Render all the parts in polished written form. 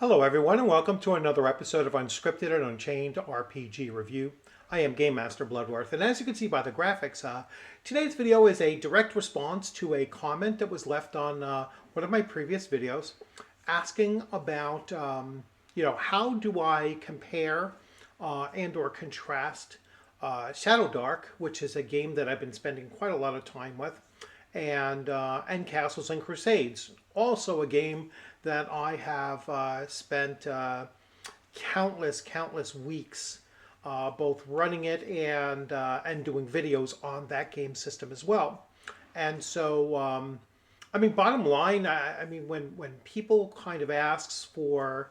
Hello everyone and welcome to another episode of Unscripted and Unchained RPG Review. I am Game Master Bloodworth, and as you can see by the graphics, today's video is a direct response to a comment that was left on one of my previous videos asking about, how do I compare and or contrast ShadowDark, which is a game that I've been spending quite a lot of time with, and Castles and Crusades, also a game that I have spent countless weeks both running it and doing videos on that game system as well. And so, bottom line, when people kind of asks for,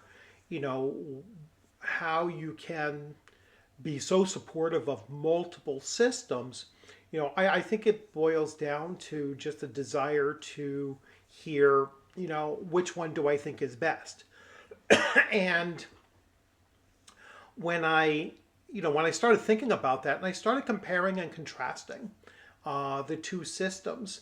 how you can be so supportive of multiple systems, I think it boils down to just a desire to hear, which one do I think is best? And when I started thinking about that and I started comparing and contrasting the two systems,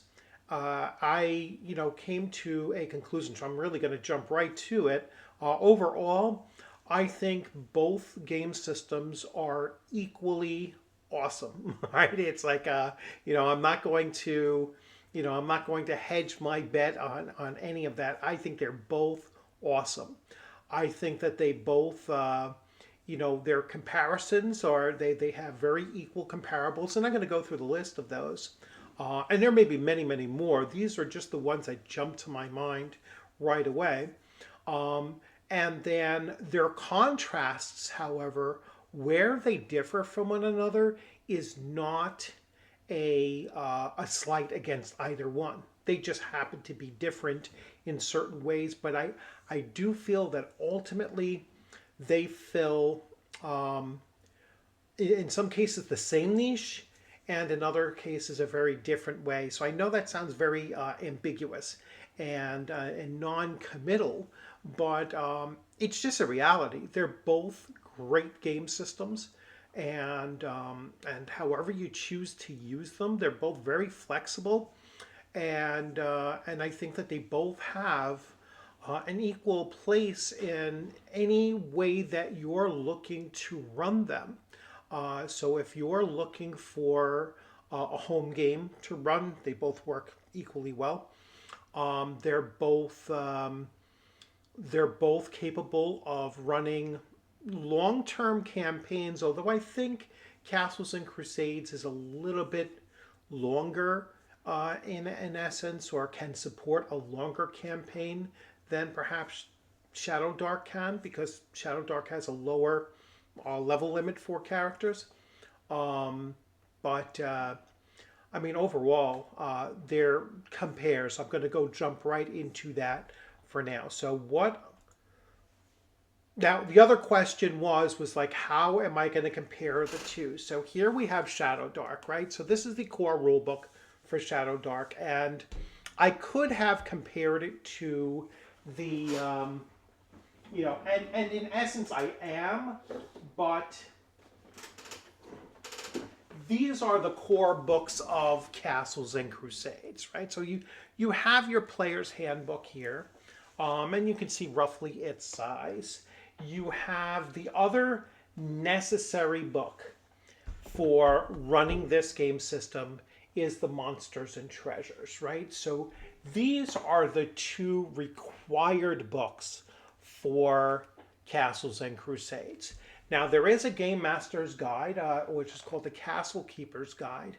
I came to a conclusion. So I'm really going to jump right to it. Overall, I think both game systems are equally awesome, right? It's like, I'm not going to, I'm not going to hedge my bet on any of that. I think they're both awesome. I think that they both, their comparisons are, they have very equal comparables. And I'm going to go through the list of those. And there may be many more. These are just the ones that jump to my mind right away. And then their contrasts, however, where they differ from one another is not a slight against either one. They just happen to be different in certain ways, but I do feel that ultimately they fill, in some cases, the same niche, and in other cases, a very different way. So I know that sounds very ambiguous and non-committal, but it's just a reality. They're both great game systems, and however you choose to use them, they're both very flexible, and I think that they both have an equal place in any way that you're looking to run them. So if you're looking for a home game to run, they both work equally well. They're both capable of running long-term campaigns, although I think Castles and Crusades is a little bit longer in essence, or can support a longer campaign than perhaps ShadowDark can, because ShadowDark has a lower level limit for characters. But overall, they're compares. I'm going to jump right into that for now. So now the other question was like, how am I going to compare the two? So here we have ShadowDark, right? So this is the core rulebook for ShadowDark, and I could have compared it to the, and in essence I am, but these are the core books of Castles and Crusades, right? So you have your player's handbook here, and you can see roughly its size. You have the other necessary book for running this game system is the Monsters and Treasures, right? So these are the two required books for Castles and Crusades. Now, there is a Game Master's Guide, which is called the Castle Keeper's Guide,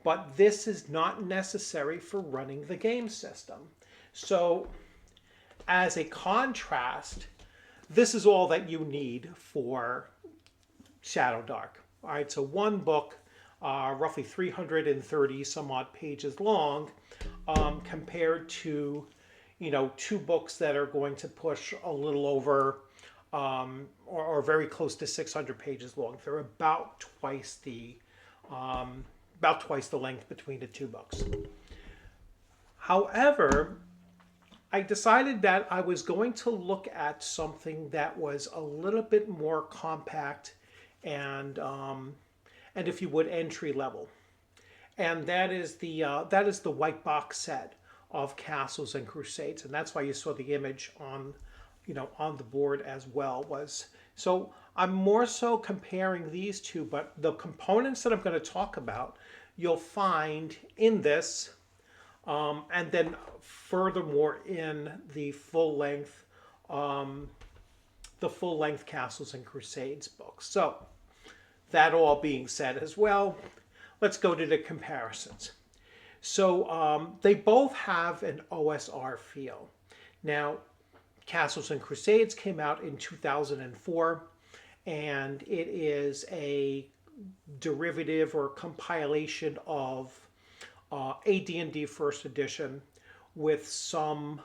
but this is not necessary for running the game system. So, as a contrast, this is all that you need for ShadowDark. All right, so one book, roughly 330 some odd pages long, compared to, two books that are going to push a little over or very close to 600 pages long. They're about twice the length between the two books. However, I decided that I was going to look at something that was a little bit more compact and if you would, entry level, and that is the white box set of Castles and Crusades, and that's why you saw the image on on the board as well was. So I'm more so comparing these two, but the components that I'm going to talk about, you'll find in this, and then furthermore in the full length Castles and Crusades book. So that all being said as well, let's go to the comparisons. So they both have an OSR feel. Now, Castles and Crusades came out in 2004, and it is a derivative or compilation of AD&D First Edition with some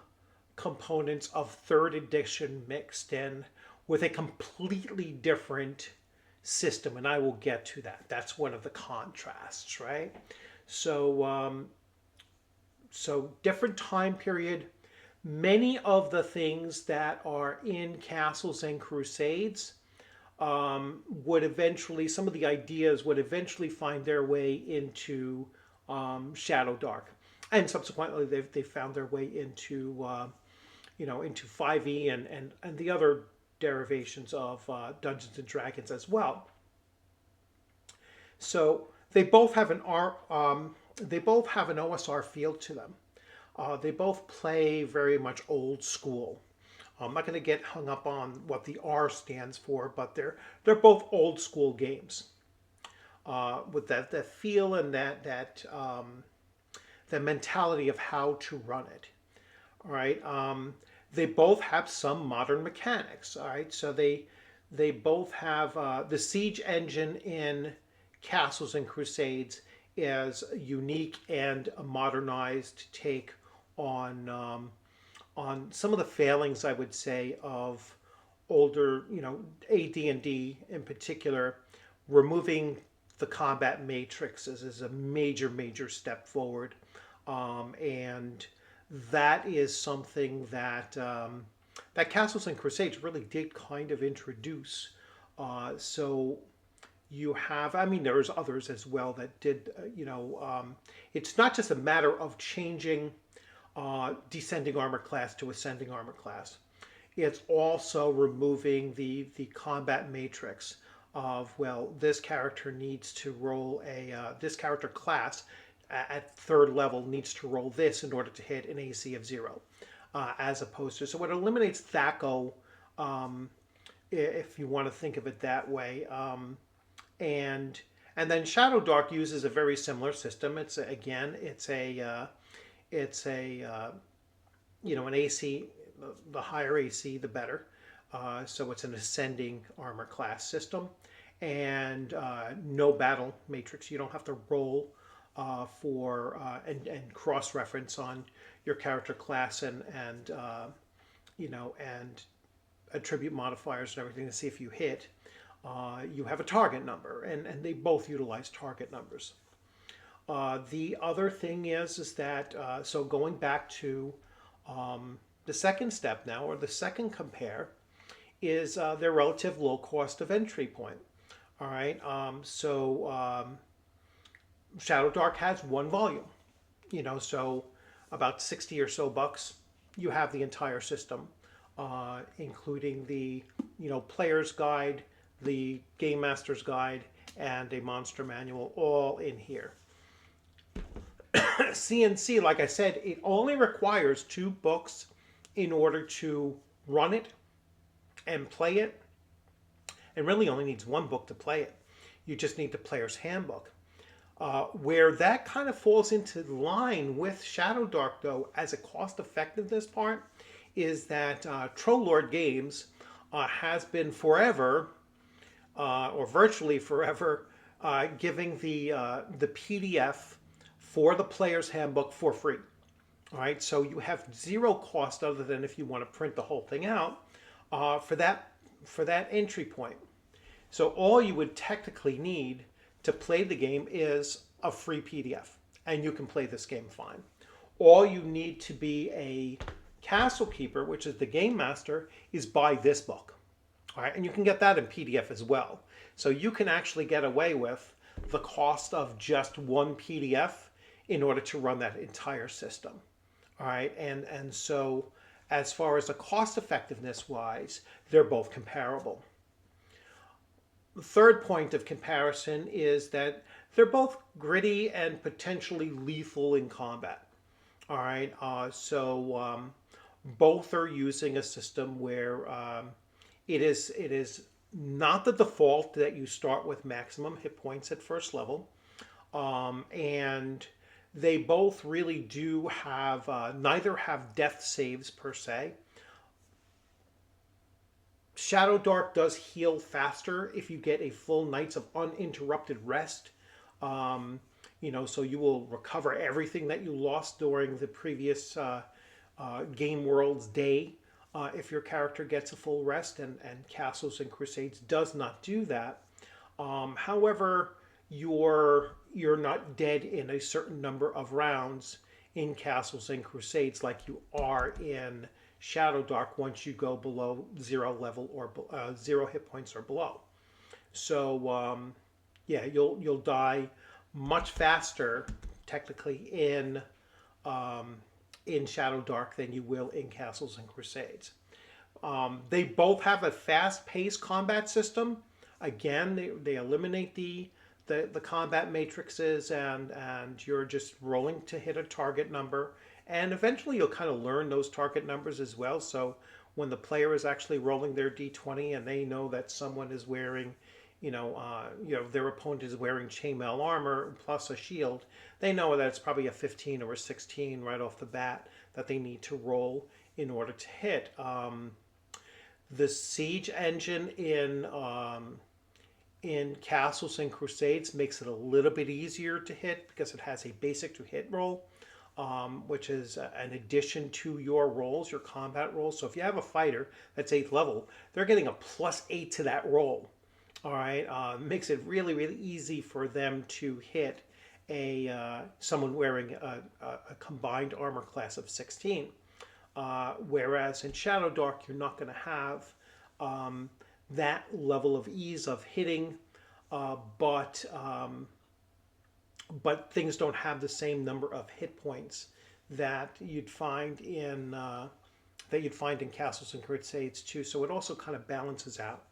components of Third Edition mixed in with a completely different system, and I will get to that. That's one of the contrasts, right? So, so different time period. Many of the things that are in Castles and Crusades would eventually, some of the ideas would eventually find their way into ShadowDark, and subsequently they found their way into into 5e and the other derivations of Dungeons and Dragons as well. So they both have an OSR feel to them. They both play very much old school. I'm not going to get hung up on what the R stands for, but they're both old school games with that feel and that mentality of how to run it. All right. They both have some modern mechanics. All right. So they both have the siege engine in Castles and Crusades is unique and a modernized take on some of the failings, I would say, of older, AD&D in particular. Removing the combat matrices is a major step forward, and that is something that that Castles and Crusades really did kind of introduce. So you have, I mean, there's others as well that did, it's not just a matter of changing descending armor class to ascending armor class. It's also removing the combat matrix of, well, this character needs to roll this character class at third level needs to roll this in order to hit an AC of 0, as opposed to, so it eliminates THACO, if you want to think of it that way. And then ShadowDark uses a very similar system. It's an AC, the higher AC, the better. So it's an ascending armor class system, and no battle matrix. You don't have to roll for and cross-reference on your character class and attribute modifiers and everything to see if you hit. You have a target number, and they both utilize target numbers. The other thing is that, so going back to the second step now, or the second compare, is their relative low cost of entry point. All right, ShadowDark has one volume, so about 60 or so bucks, you have the entire system, including the, player's guide, the game master's guide, and a monster manual, all in here. CNC, like I said, it only requires 2 books in order to run it and play it, and really only needs 1 book to play it. You just need the player's handbook. Where that kind of falls into line with ShadowDark, though, as a cost-effectiveness part, is that Trollord Games has been forever, or virtually forever, giving the PDF for the player's handbook for free. All right, so you have 0 cost other than if you want to print the whole thing out for that entry point. So all you would technically need to play the game is a free PDF, and you can play this game fine. All you need to be a castle keeper, which is the game master, is buy this book. All right, and you can get that in PDF as well. So you can actually get away with the cost of just 1 PDF in order to run that entire system. All right, and so as far as the cost effectiveness wise, they're both comparable. The third point of comparison is that they're both gritty and potentially lethal in combat. All right, both are using a system where it is not the default that you start with maximum hit points at first level, and they both really do have neither have death saves per se. ShadowDark does heal faster if you get a full night's of uninterrupted rest. So you will recover everything that you lost during the previous Game World's day if your character gets a full rest, and Castles and Crusades does not do that. However, you're not dead in a certain number of rounds in Castles and Crusades like you are in ShadowDark once you go below 0 level or 0 hit points or below. So you'll die much faster technically in ShadowDark than you will in Castles and Crusades. They both have a fast-paced combat system. Again, they eliminate the combat matrices, and you're just rolling to hit a target number. And eventually you'll kind of learn those target numbers as well. So when the player is actually rolling their d20 and they know that someone is wearing, their opponent is wearing chainmail armor plus a shield, they know that it's probably a 15 or a 16 right off the bat that they need to roll in order to hit. The siege engine in Castles and Crusades makes it a little bit easier to hit because it has a basic to hit roll, which is an addition to your rolls, your combat rolls. So if you have a fighter that's 8th level, they're getting a +8 to that roll. All right, makes it really, really easy for them to hit someone wearing a combined armor class of 16. Whereas in ShadowDark, you're not going to have that level of ease of hitting, but things don't have the same number of hit points that you'd find in Castles and Crusades too. So it also kind of balances out.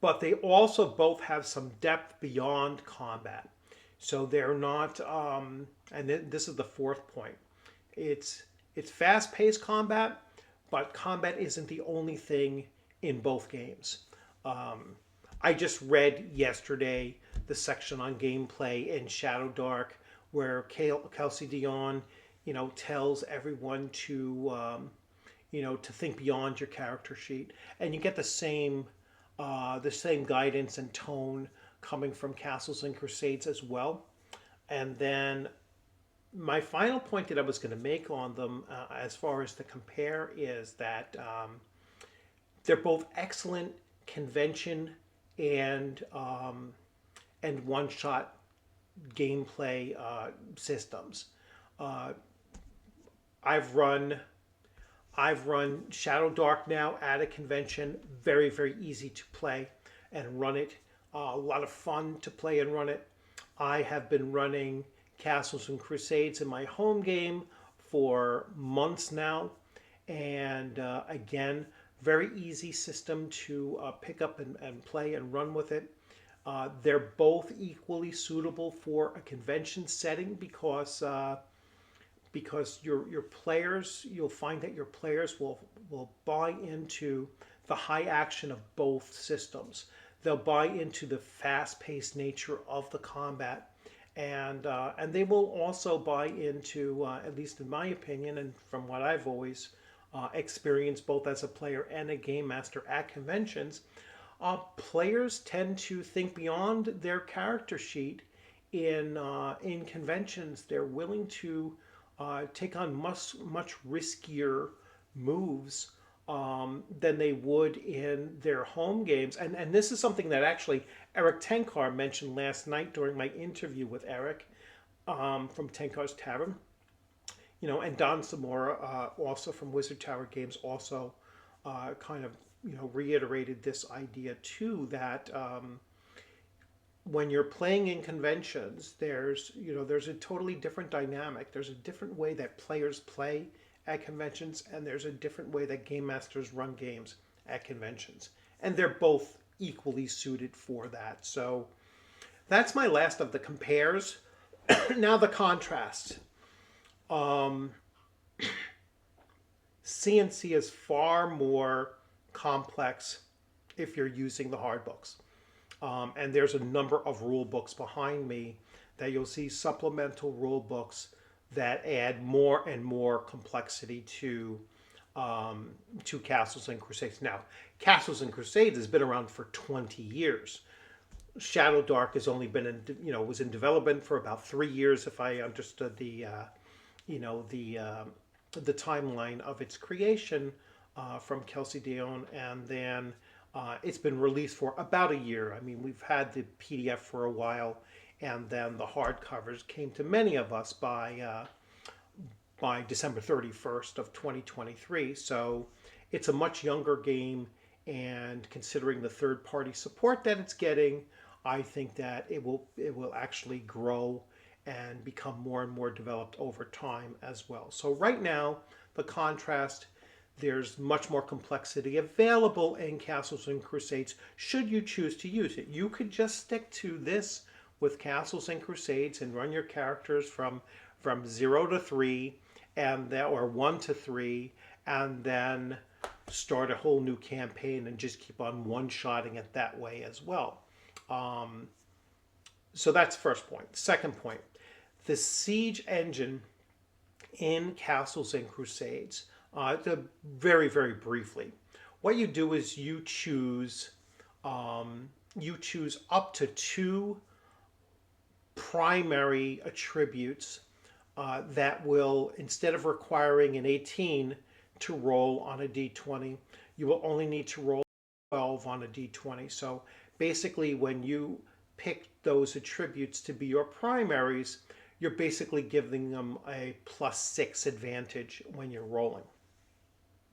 But they also both have some depth beyond combat. So they're not, and this is the fourth point. It's fast-paced combat, but combat isn't the only thing in both games. I just read yesterday the section on gameplay in ShadowDark where Kelsey Dion, tells everyone to think beyond your character sheet, and you get the same guidance and tone coming from Castles and Crusades as well. And then my final point that I was going to make on them, as far as to compare, is that they're both excellent convention and one-shot gameplay systems. I've run ShadowDark now at a convention. Very, very easy to play and run it. A lot of fun to play and run it. I have been running Castles and Crusades in my home game for months now. And again, very easy system to pick up and play and run with it. They're both equally suitable for a convention setting because your players, you'll find that your players will buy into the high action of both systems. They'll buy into the fast-paced nature of the combat, and they will also buy into, at least in my opinion, and from what I've always experienced both as a player and a game master at conventions, players tend to think beyond their character sheet in conventions. They're willing to take on much riskier moves than they would in their home games. And this is something that actually Eric Tenkar mentioned last night during my interview with Eric from Tenkar's Tavern. And Don Zamora, also from Wizard Tower Games, also kind of reiterated this idea too, that when you're playing in conventions, there's a totally different dynamic. There's a different way that players play at conventions, and there's a different way that game masters run games at conventions. And they're both equally suited for that. So that's my last of the compares. Now the contrasts. Um, CNC is far more complex if you're using the hard books. And there's a number of rule books behind me that you'll see supplemental rule books that add more and more complexity to Castles and Crusades. Now, Castles and Crusades has been around for 20 years. ShadowDark has only been was in development for about 3 years, if I understood you know, the timeline of its creation from Kelsey Dion, and then it's been released for about a year. I mean, we've had the PDF for a while, and then the hardcovers came to many of us by December 31st of 2023. So it's a much younger game, and considering the third-party support that it's getting, I think that it will actually grow and become more and more developed over time as well. So right now, the contrast, there's much more complexity available in Castles and Crusades should you choose to use it. You could just stick to this with Castles and Crusades and run your characters from 0 to 3 or 1 to 3, and then start a whole new campaign and just keep on one-shotting it that way as well. So that's first point. Second point, the siege engine in Castles and Crusades, very, very briefly, what you do is you choose up to 2 primary attributes that will, instead of requiring an 18 to roll on a d20, you will only need to roll 12 on a d20. So basically, when you pick those attributes to be your primaries, you're basically giving them a +6 advantage when you're rolling.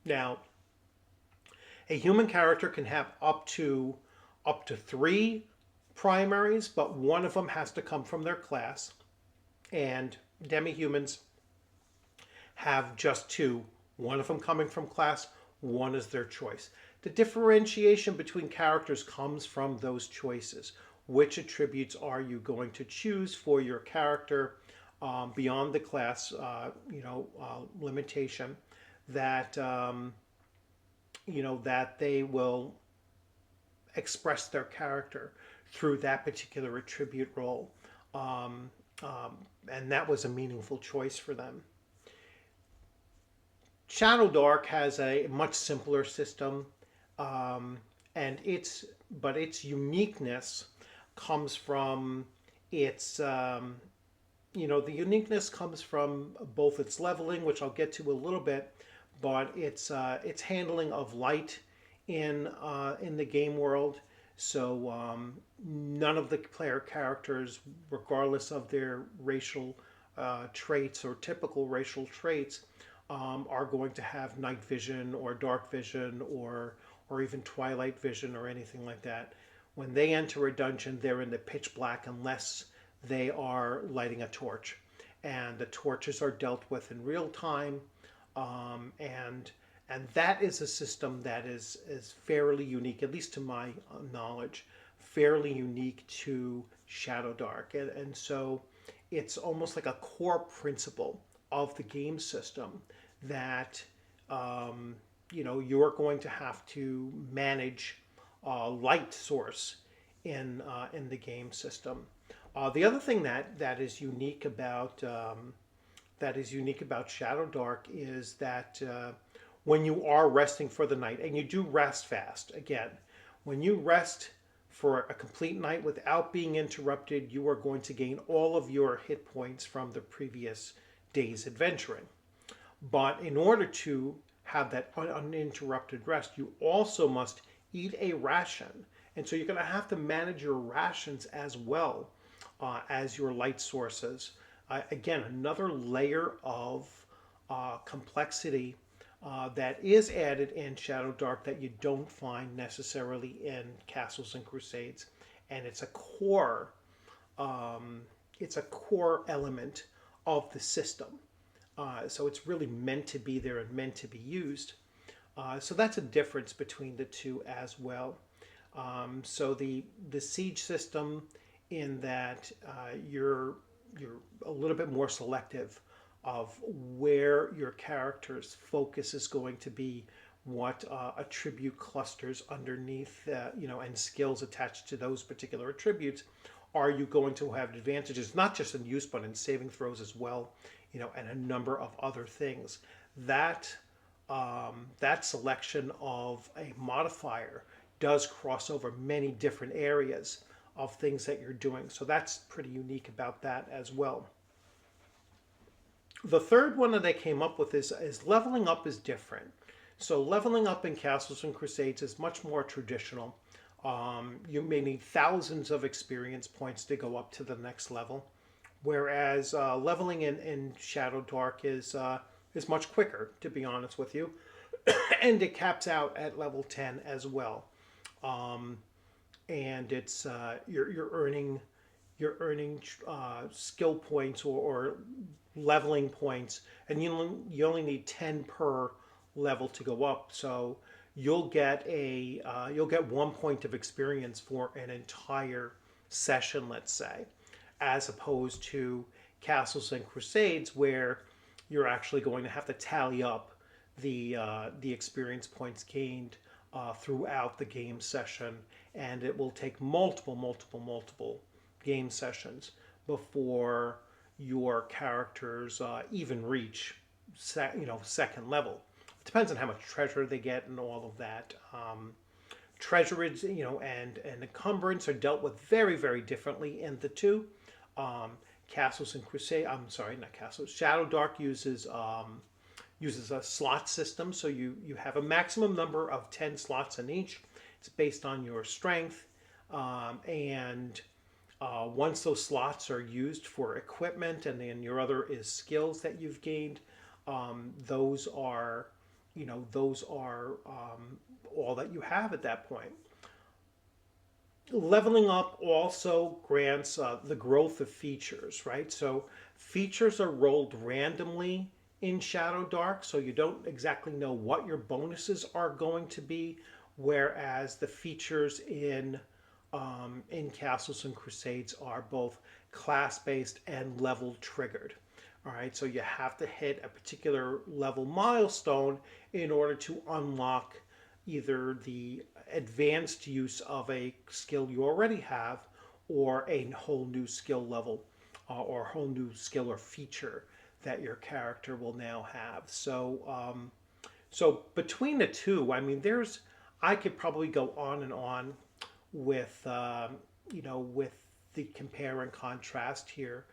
Now, a human character can have up to 3 primaries, but one of them has to come from their class. And demi-humans have just 2, one of them coming from class, one is their choice. The differentiation between characters comes from those choices. Which attributes are you going to choose for your character beyond the class limitation that that they will express their character through that particular attribute roll, and that was a meaningful choice for them. ShadowDark has a much simpler system, and its uniqueness comes from its the uniqueness comes from both its leveling, which I'll get to a little bit, but its handling of light in the game world. So none of the player characters, regardless of their racial traits or typical racial traits, are going to have night vision or dark vision or even twilight vision or anything like that. When they enter a dungeon, they're in the pitch black unless they are lighting a torch. And the torches are dealt with in real time. And that is a system that is fairly unique, at least to my knowledge, fairly unique to ShadowDark. And so it's almost like a core principle of the game system that you're going to have to manage light source in the game system. The other thing that is unique about ShadowDark is that when you are resting for the night, and you do rest fast, again, when you rest for a complete night without being interrupted, you are going to gain all of your hit points from the previous day's adventuring. But in order to have that uninterrupted rest, you also must eat a ration. And so you're going to have to manage your rations as well as your light sources. Again, another layer of complexity that is added in ShadowDark that you don't find necessarily in Castles and Crusades. and it's a core element of the system. So it's really meant to be there and meant to be used. So that's a difference between the two as well. So the siege system, in that you're a little bit more selective of where your character's focus is going to be, what attribute clusters underneath, and skills attached to those particular attributes are you going to have advantages, not just in use, but in saving throws as well, and a number of other things. That selection of a modifier does cross over many different areas of things that you're doing. So that's pretty unique about that as well. The third one that they came up with is leveling up is different. So leveling up in Castles and Crusades is much more traditional. You may need thousands of experience points to go up to the next level, whereas leveling in ShadowDark is much quicker, to be honest with you, and it caps out at level 10 as well. And it's you're earning skill points or leveling points, and you only need 10 per level to go up. So you'll get 1 point of experience for an entire session, let's say, as opposed to Castles and Crusades, where you're actually going to have to tally up the experience points gained throughout the game session, and it will take multiple game sessions before your characters even reach second level. It depends on how much treasure they get and all of that. Treasurage, and encumbrance are dealt with very differently in the two. Castles and Crusade, I'm sorry, not Castles. ShadowDark uses a slot system, so you have a maximum number of 10 slots in each. It's based on your strength, and once those slots are used for equipment, and then your other is skills that you've gained, those are all that you have at that point. Leveling up also grants the growth of features, right? So features are rolled randomly in ShadowDark, so you don't exactly know what your bonuses are going to be, whereas the features in Castles and Crusades are both class-based and level triggered. All right, so you have to hit a particular level milestone in order to unlock either the advanced use of a skill you already have, or a whole new skill level, or a whole new skill or feature that your character will now have. So between the two, I mean, I could probably go on and on with with the compare and contrast here,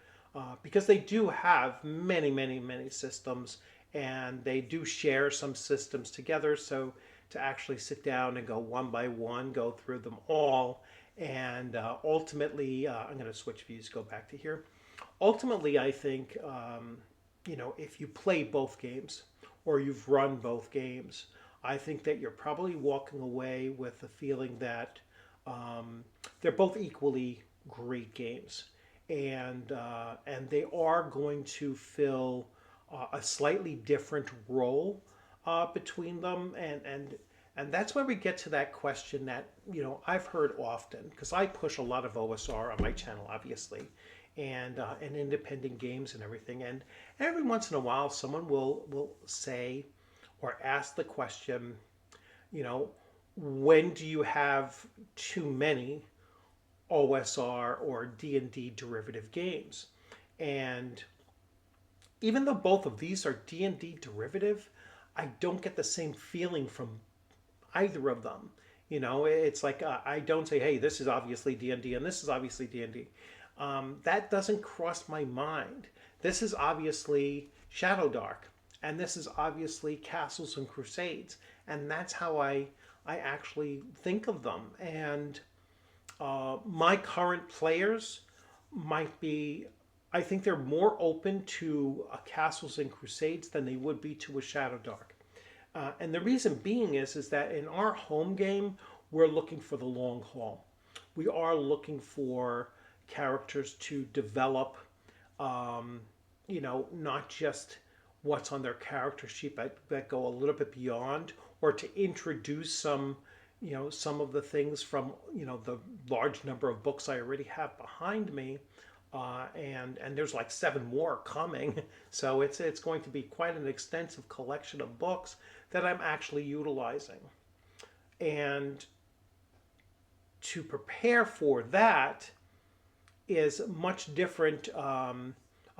because they do have many systems, and they do share some systems together. So to actually sit down and go one by one, go through them all, and ultimately, I'm going to switch views, go back to here. Ultimately, I think, if you play both games or you've run both games, I think that you're probably walking away with the feeling that they're both equally great games, and they are going to fill a slightly different role between them, and that's where we get to that question that I've heard often, because I push a lot of OSR on my channel, obviously, and independent games and everything, and every once in a while someone will say or ask the question, when do you have too many OSR or D&D derivative games? And even though both of these are D&D derivative, I don't get the same feeling from either of them. It's like I don't say, hey, this is obviously D&D and this is obviously D&D. That doesn't cross my mind. This is obviously ShadowDark, and this is obviously Castles and Crusades, and that's how I actually think of them. And my current players might be, I think they're more open to a Castles and Crusades than they would be to a ShadowDark. And the reason being is that in our home game, we're looking for the long haul. we are looking for characters to develop, not just what's on their character sheet, but that go a little bit beyond, or to introduce some of the things from, the large number of books I already have behind me. And there's like 7 more coming, so it's going to be quite an extensive collection of books that I'm actually utilizing. And to prepare for that is much different, a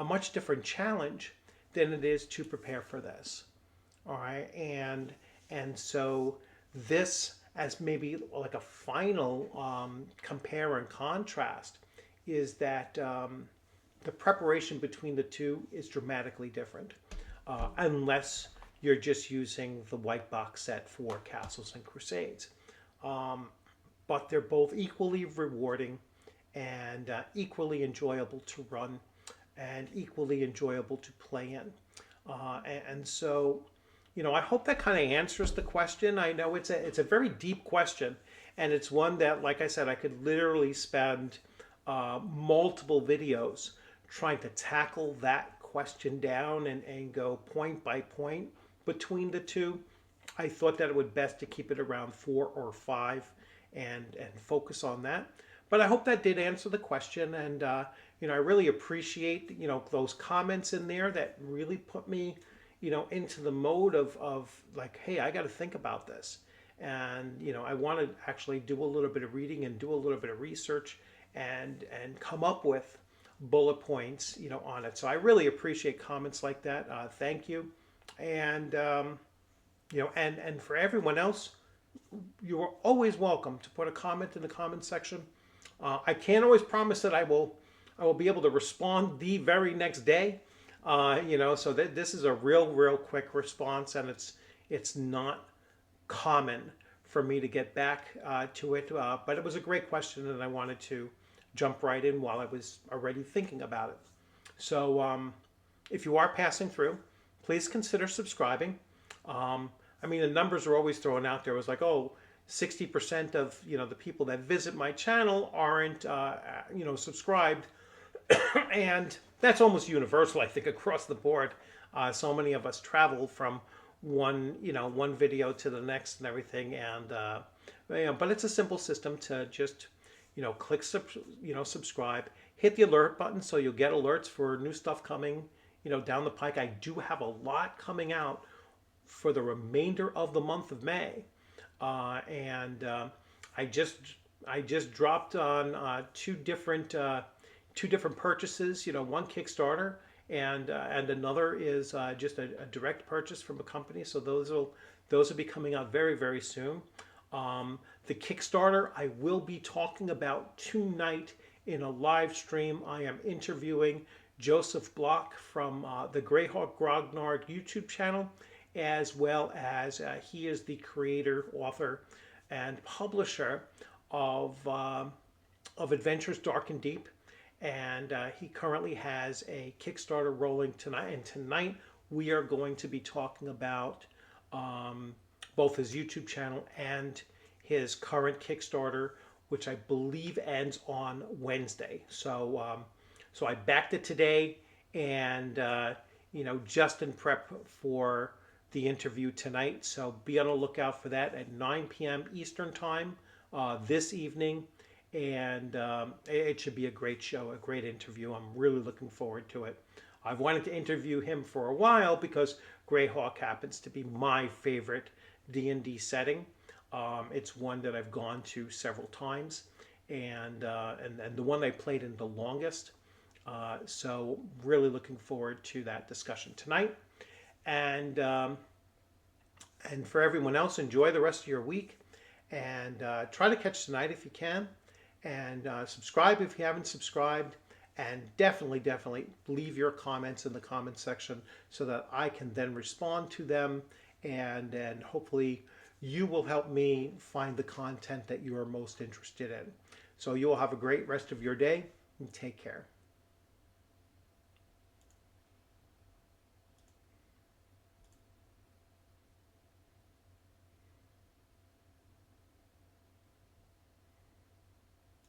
much different challenge than it is to prepare for this. All right, and so this, as maybe like a final compare and contrast, is that the preparation between the two is dramatically different, unless you're just using the white box set for Castles and Crusades. But they're both equally rewarding and equally enjoyable to run and equally enjoyable to play in. And so, I hope that kind of answers the question. I know it's a very deep question, and it's one that, like I said, I could literally spend multiple videos trying to tackle that question down and go point by point between the two. I thought that it would best to keep it around 4 or 5 and focus on that. But I hope that did answer the question, and I really appreciate those comments in there that really put me into the mode of like, hey, I got to think about this, and I want to actually do a little bit of reading and do a little bit of research and come up with bullet points on it. So I really appreciate comments like that. Thank you, and and for everyone else, you are always welcome to put a comment in the comment section. I can't always promise that I will be able to respond the very next day. So this is a real quick response, and it's not common for me to get back to it. But it was a great question, and I wanted to jump right in while I was already thinking about it. So if you are passing through, please consider subscribing. The numbers are always thrown out there. It was like, 60% of the people that visit my channel aren't subscribed, and that's almost universal, I think, across the board. So many of us travel from one video to the next and everything, and but it's a simple system to just click subscribe, hit the alert button so you'll get alerts for new stuff coming down the pike. I do have a lot coming out for the remainder of the month of May, and I just dropped on two different purchases. One Kickstarter, and another is just a direct purchase from a company. So those will be coming out very soon. The Kickstarter I will be talking about tonight in a live stream. I am interviewing Joseph Block from the Greyhawk Grognard YouTube channel, as well as he is the creator, author, and publisher of Adventures Dark and Deep. And he currently has a Kickstarter rolling tonight. And tonight we are going to be talking about both his YouTube channel and his current Kickstarter, which I believe ends on Wednesday. So I backed it today, and just in prep for the interview tonight. So be on the lookout for that at 9 p.m. Eastern Time this evening. And it should be a great show, a great interview. I'm really looking forward to it. I've wanted to interview him for a while because Greyhawk happens to be my favorite D&D setting. It's one that I've gone to several times, and the one I played in the longest. So really looking forward to that discussion tonight. And for everyone else, enjoy the rest of your week, and try to catch tonight if you can. And subscribe if you haven't subscribed, and definitely leave your comments in the comment section so that I can then respond to them, and hopefully you will help me find the content that you are most interested in. So you will have a great rest of your day, and take care.